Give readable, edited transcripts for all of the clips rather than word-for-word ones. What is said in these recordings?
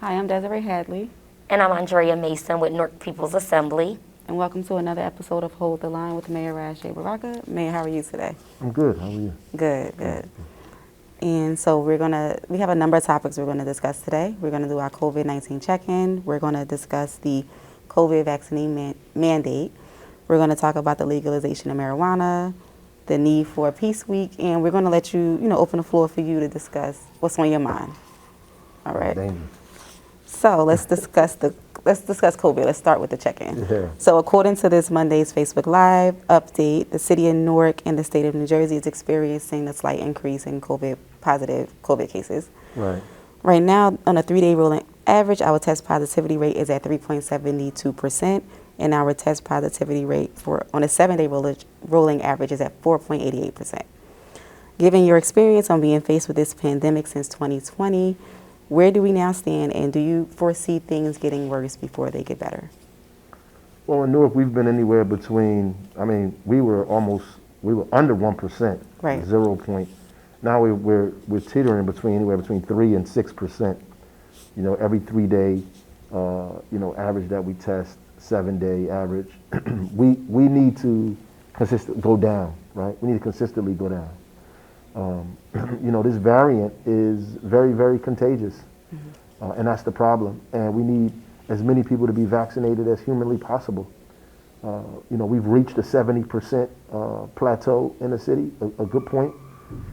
Hi, I'm Desiree Hadley, And I'm Andrea Mason with Newark People's Assembly. and welcome to another episode of Hold the Line with Mayor Baraka. Mayor, how are you today? I'm good. How are you? Good, good. And so we have a number of topics we're gonna discuss today. We're gonna do our COVID-19 check-in. We're gonna discuss the COVID vaccine mandate. We're gonna talk about the legalization of marijuana, the need for a peace week, and we're gonna let you, open the floor for you to discuss what's on your mind. All right. Dangerous. So let's discuss COVID. Let's start with the check-in. Yeah. So according to this Monday's Facebook Live update, the city of Newark and the state of New Jersey is experiencing a slight increase in positive COVID cases. Right. Right now, on a 3-day rolling average, our test positivity rate is at 3.72%, and our test positivity rate on a 7-day rolling average is at 4.88%. Given your experience on being faced with this pandemic since 2020, where do we now stand, and do you foresee things getting worse before they get better? Well, in Newark, we've been anywhere between, we were under 1%. Right. 0 point. Now we're teetering anywhere between 3 and 6%. Every 3-day, average that we test, 7-day average. we need to go down, right? We need to consistently go down. This variant is very, very contagious, and that's the problem. And we need as many people to be vaccinated as humanly possible. We've reached a 70% plateau in the city, a good point.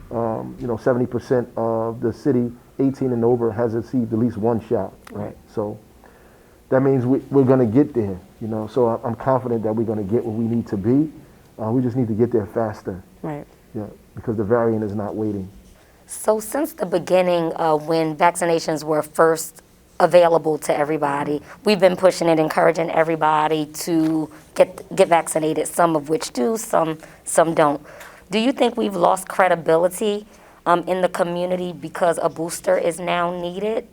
70% of the city 18 and over has received at least one shot, right? So that means we're going to get there, So I'm confident that we're going to get where we need to be. We just need to get there faster. Right. Yeah, because the variant is not waiting. So since the beginning, when vaccinations were first available to everybody, we've been pushing it, encouraging everybody to get vaccinated, some of which do, some don't. Do you think we've lost credibility in the community because a booster is now needed?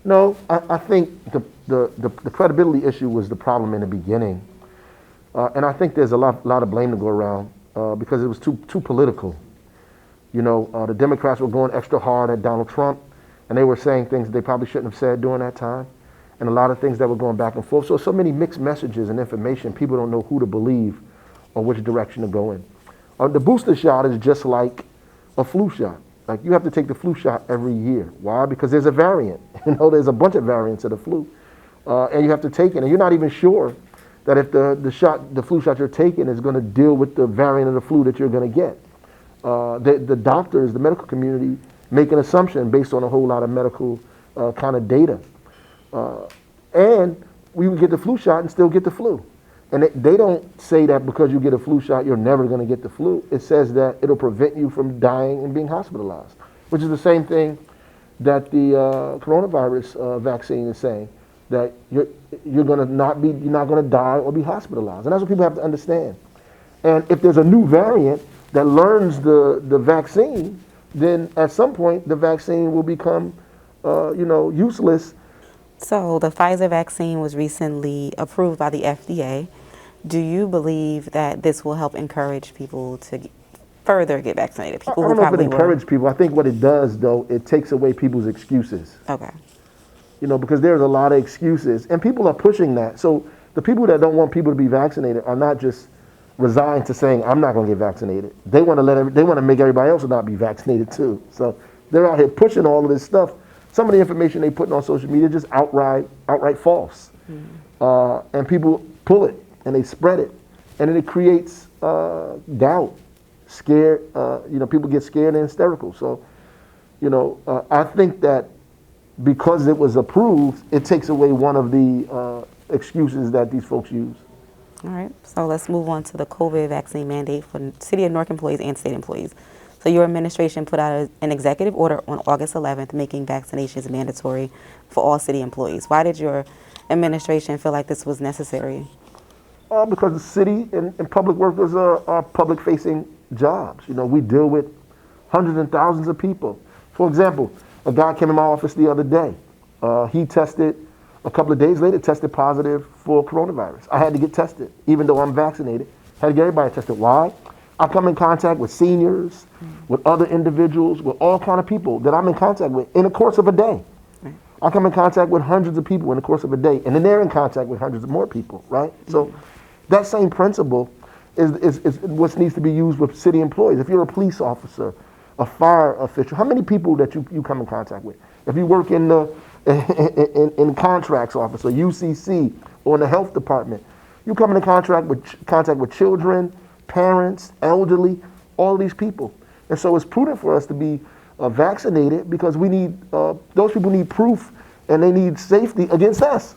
No, I think the credibility issue was the problem in the beginning. And I think there's a lot of blame to go around because it was too political. The Democrats were going extra hard at Donald Trump, and they were saying things they probably shouldn't have said during that time, and a lot of things that were going back and forth. So many mixed messages and information, people don't know who to believe or which direction to go in. The booster shot is just like a flu shot. Like, you have to take the flu shot every year. Why? Because there's a variant. There's a bunch of variants of the flu, and you have to take it, and you're not even sure that if the flu shot you're taking is going to deal with the variant of the flu that you're going to get. The doctors, the medical community, make an assumption based on a whole lot of medical kind of data. And we would get the flu shot and still get the flu. And they don't say that because you get a flu shot, you're never going to get the flu. It says that it'll prevent you from dying and being hospitalized, which is the same thing that the coronavirus vaccine is saying, that you're not going to die or be hospitalized. And that's what people have to understand. And if there's a new variant that learns the vaccine, then at some point the vaccine will become, useless. So the Pfizer vaccine was recently approved by the FDA. Do you believe that this will help encourage people to further get vaccinated? I don't know if it encourages people. I think what it does, though, it takes away people's excuses. Okay. Because there's a lot of excuses, and people are pushing that. So the people that don't want people to be vaccinated are not just resigned to saying, I'm not going to get vaccinated. They want to make everybody else not be vaccinated too. So they're out here pushing all of this stuff. Some of the information they put on social media is just outright false. And people pull it and they spread it. And then it creates doubt, scare. People get scared and hysterical. So, I think that because it was approved, it takes away one of the excuses that these folks use. All right, so let's move on to the COVID vaccine mandate for City of Newark employees and state employees. So your administration put out an executive order on August 11th making vaccinations mandatory for all city employees. Why did your administration feel like this was necessary? Because the city and public workers are public-facing jobs. We deal with hundreds and thousands of people. For example, a guy came in my office the other day. He tested, a couple of days later, tested positive for coronavirus. I had to get tested, even though I'm vaccinated. Had to get everybody tested. Why? I come in contact with seniors, with other individuals, with all kind of people that I'm in contact with in the course of a day. I come in contact with hundreds of people in the course of a day, and then they're in contact with hundreds of more people, right? So that same principle is what needs to be used with city employees. If you're a police officer, a fire official, how many people that you come in contact with? If you work in the in contracts office or UCC or in the health department, you come in contact with children, parents, elderly, all these people. And so it's prudent for us to be vaccinated because we need those people need proof and they need safety against us.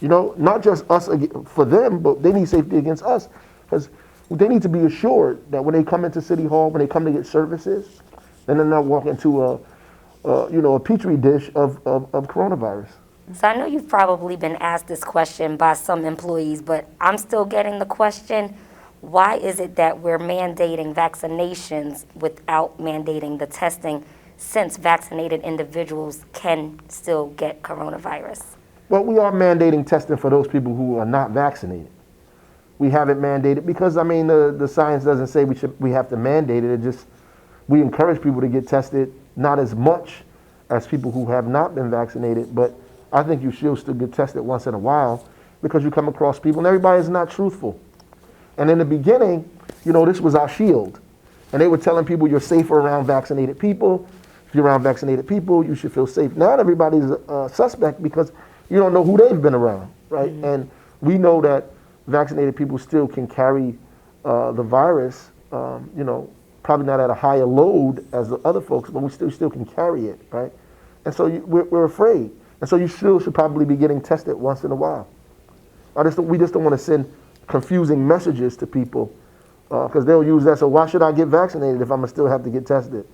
You know, not just us for them, but they need safety against us because they need to be assured that when they come into City Hall, when they come to get services, then they're not walking into a petri dish of coronavirus. So I know you've probably been asked this question by some employees, but I'm still getting the question, why is it that we're mandating vaccinations without mandating the testing since vaccinated individuals can still get coronavirus? Well, we are mandating testing for those people who are not vaccinated. We have it mandated because, I mean, the science doesn't say we have to mandate it. It just, we encourage people to get tested, not as much as people who have not been vaccinated, but I think you should still get tested once in a while because you come across people and everybody is not truthful. And in the beginning, you know, this was our shield. And they were telling people you're safer around vaccinated people. If you're around vaccinated people, you should feel safe. Now everybody's a suspect because you don't know who they've been around, right? Mm-hmm. And we know that vaccinated people still can carry the virus, you know, probably not at a higher load as the other folks, but we still can carry it, right? And so we're afraid. And so you still should probably be getting tested once in a while. We just don't want to send confusing messages to people because they'll use that. So why should I get vaccinated if I'm gonna still have to get tested?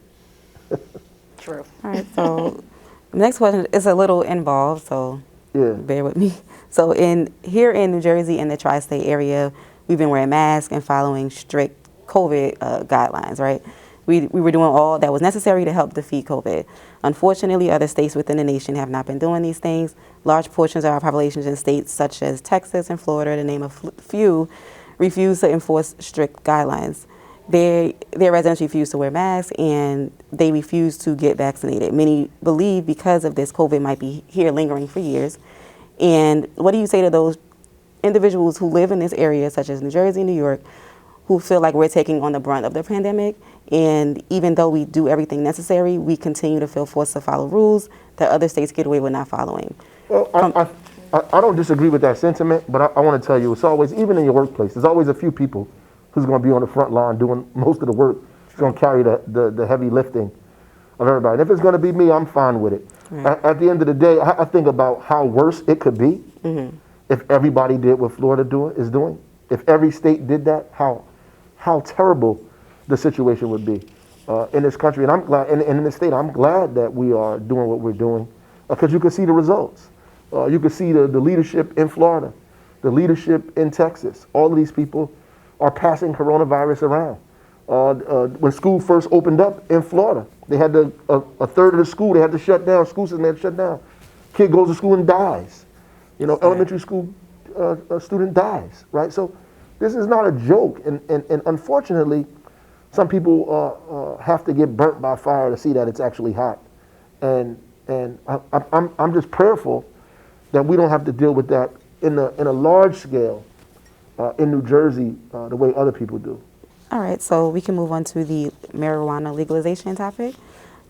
True. All right, so the next question is a little involved, so Yeah. bear with me. So here in New Jersey, in the tri-state area, we've been wearing masks and following strict COVID guidelines, right? We were doing all that was necessary to help defeat COVID. Unfortunately, other states within the nation have not been doing these things. Large portions of our populations in states such as Texas and Florida, to name a few, refuse to enforce strict guidelines. Their residents refuse to wear masks and they refuse to get vaccinated. Many believe because of this, COVID might be here lingering for years. And what do you say to those individuals who live in this area, such as New Jersey, New York, who feel like we're taking on the brunt of the pandemic, and even though we do everything necessary, we continue to feel forced to follow rules that other states get away with not following? Well, I don't disagree with that sentiment, but I want to tell you, it's always, even in your workplace, there's always a few people who's going to be on the front line doing most of the work. It's going to carry the heavy lifting of everybody. And if it's going to be me, I'm fine with it. Right. At the end of the day, I think about how worse it could be if everybody did what Florida is doing. If every state did that, how terrible the situation would be in this country. And I'm glad, and in this state, I'm glad that we are doing what we're doing because you can see the results. You can see the leadership in Florida, the leadership in Texas. All of these people are passing coronavirus around. When school first opened up in Florida, they had a third of the school, they had to shut down, school system had to shut down. Kid goes to school and dies. You know, elementary school student dies, right? So this is not a joke. And unfortunately, some people have to get burnt by fire to see that it's actually hot. And I'm just prayerful that we don't have to deal with that in a large scale in New Jersey the way other people do. All right, so we can move on to the marijuana legalization topic.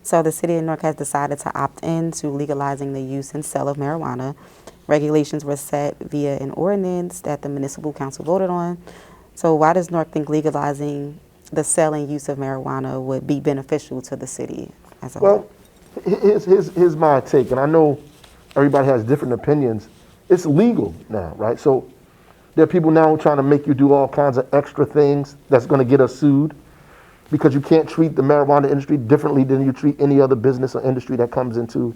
So the city of Newark has decided to opt in to legalizing the use and sale of marijuana. Regulations were set via an ordinance that the municipal council voted on. So why does Newark think legalizing the sale and use of marijuana would be beneficial to the city as a whole? Well, here's my take, and I know everybody has different opinions. It's legal now, right? So there are people now trying to make you do all kinds of extra things that's going to get us sued because you can't treat the marijuana industry differently than you treat any other business or industry that comes into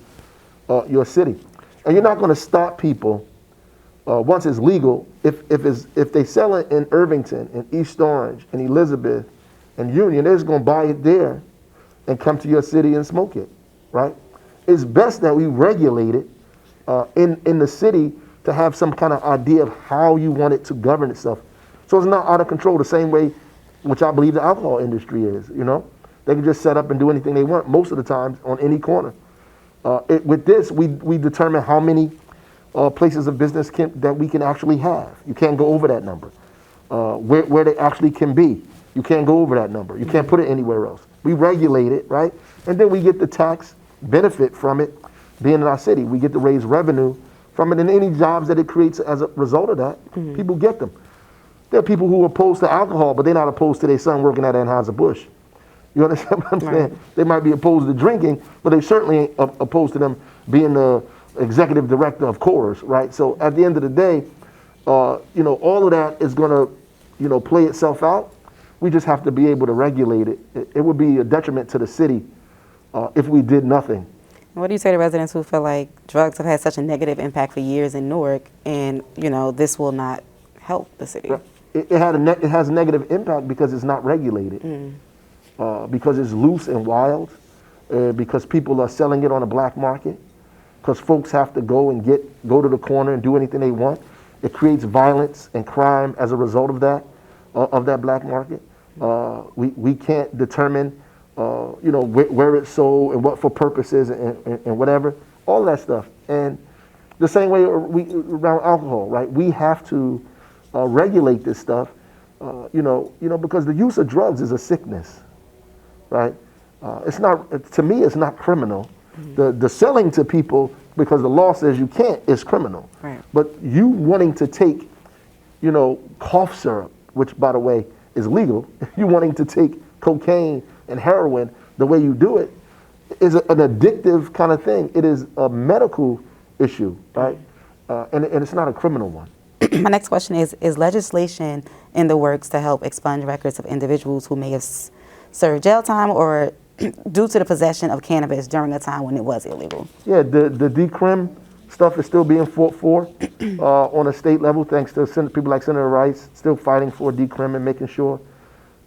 your city. And you're not going to stop people once it's legal if they sell it in Irvington, in East Orange, in Elizabeth, and Union, they're just going to buy it there and come to your city and smoke it, right? It's best that we regulate it in the city to have some kind of idea of how you want it to govern itself. So it's not out of control the same way, which I believe the alcohol industry is, you know? They can just set up and do anything they want most of the time on any corner. With this, we determine how many places of business that we can actually have. You can't go over that number. Where they actually can be, you can't go over that number. You can't put it anywhere else. We regulate it, right? And then we get the tax benefit from it being in our city. We get to raise revenue from it, and any jobs that it creates as a result of that, people get them. There are people who are opposed to alcohol, but they're not opposed to their son working at Anheuser-Busch. You understand what I'm saying? They might be opposed to drinking, but they certainly ain't opposed to them being the executive director of Coors, right? So at the end of the day, all of that is going to, play itself out. We just have to be able to regulate it. It would be a detriment to the city if we did nothing. What do you say to residents who feel like drugs have had such a negative impact for years in Newark, and this will not help the city? It has a negative impact because it's not regulated, because it's loose and wild, because people are selling it on a black market, because folks have to go to the corner and do anything they want. It creates violence and crime as a result of that black market. We can't determine where it's sold and what for purposes and whatever, all that stuff. And the same way around alcohol, right? We have to regulate this stuff, because the use of drugs is a sickness, right? It's not, to me, it's not criminal. The selling to people because the law says you can't is criminal. Right. But you wanting to take, cough syrup, which by the way is legal, you wanting to take cocaine and heroin the way you do it is an addictive kind of thing. It is a medical issue, right? And it's not a criminal one. My next question is legislation in the works to help expunge records of individuals who may have served jail time or due to the possession of cannabis during a time when it was illegal? Yeah, the decrim stuff is still being fought for on a state level, thanks to people like Senator Rice, still fighting for decrim and making sure.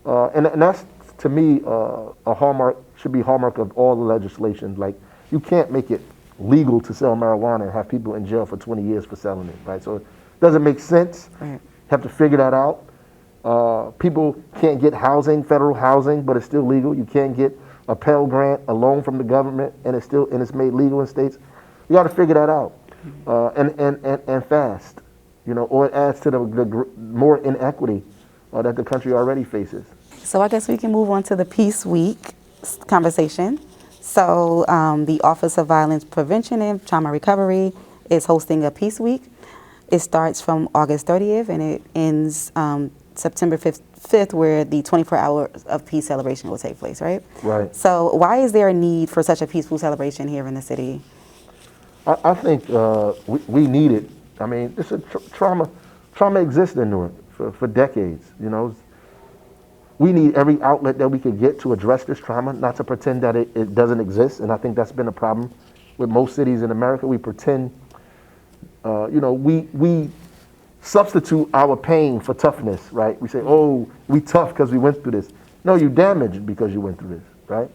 And that's, to me, a hallmark, should be hallmark of all the legislation. Like, you can't make it legal to sell marijuana and have people in jail for 20 years for selling it, right? So it doesn't make sense. Right. Have to figure that out. People can't get housing, federal housing, but it's still legal. You can't get a Pell Grant, a loan from the government, and it's made legal in states. You got to figure that out, and fast, or it adds to the more inequity that the country already faces. So I guess we can move on to the Peace Week conversation. So the Office of Violence Prevention and Trauma Recovery is hosting a Peace Week. It starts from August 30th and it ends September 5th, where the 24 hours of peace celebration will take place, right? Right. So why is there a need for such a peaceful celebration here in the city? I think we need it. I mean, it's a trauma exists in Newark for decades, We need every outlet that we could get to address this trauma, not to pretend that it doesn't exist. And I think that's been a problem with most cities in America. We pretend, we substitute our pain for toughness, right? We say, oh, we tough because we went through this. No, you damaged because you went through this, right?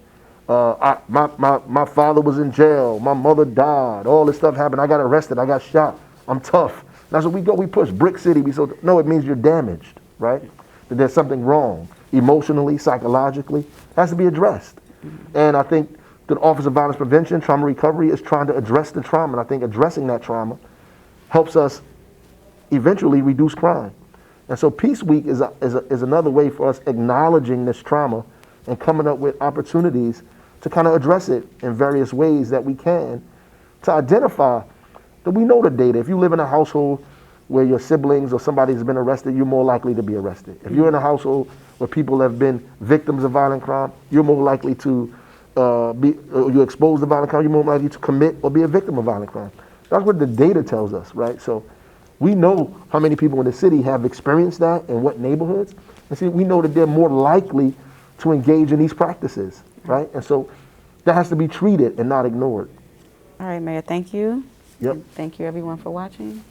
My father was in jail. My mother died. All this stuff happened. I got arrested. I got shot. I'm tough. That's what we go. We push Brick City. No, it means you're damaged, right? That there's something wrong emotionally, psychologically. It has to be addressed. And I think the Office of Violence Prevention, Trauma Recovery is trying to address the trauma. And I think addressing that trauma helps us eventually reduce crime. And so Peace Week is another way for us acknowledging this trauma and coming up with opportunities to kind of address it in various ways that we can, to identify that we know the data. If you live in a household where your siblings or somebody's been arrested, you're more likely to be arrested. If you're in a household where people have been victims of violent crime, you're more likely to you're exposed to violent crime, you're more likely to commit or be a victim of violent crime. That's what the data tells us, right? So we know how many people in the city have experienced that and what neighborhoods. And see, we know that they're more likely to engage in these practices, right? And so that has to be treated and not ignored. All right, Mayor, thank you. Yep. And thank you, everyone, for watching.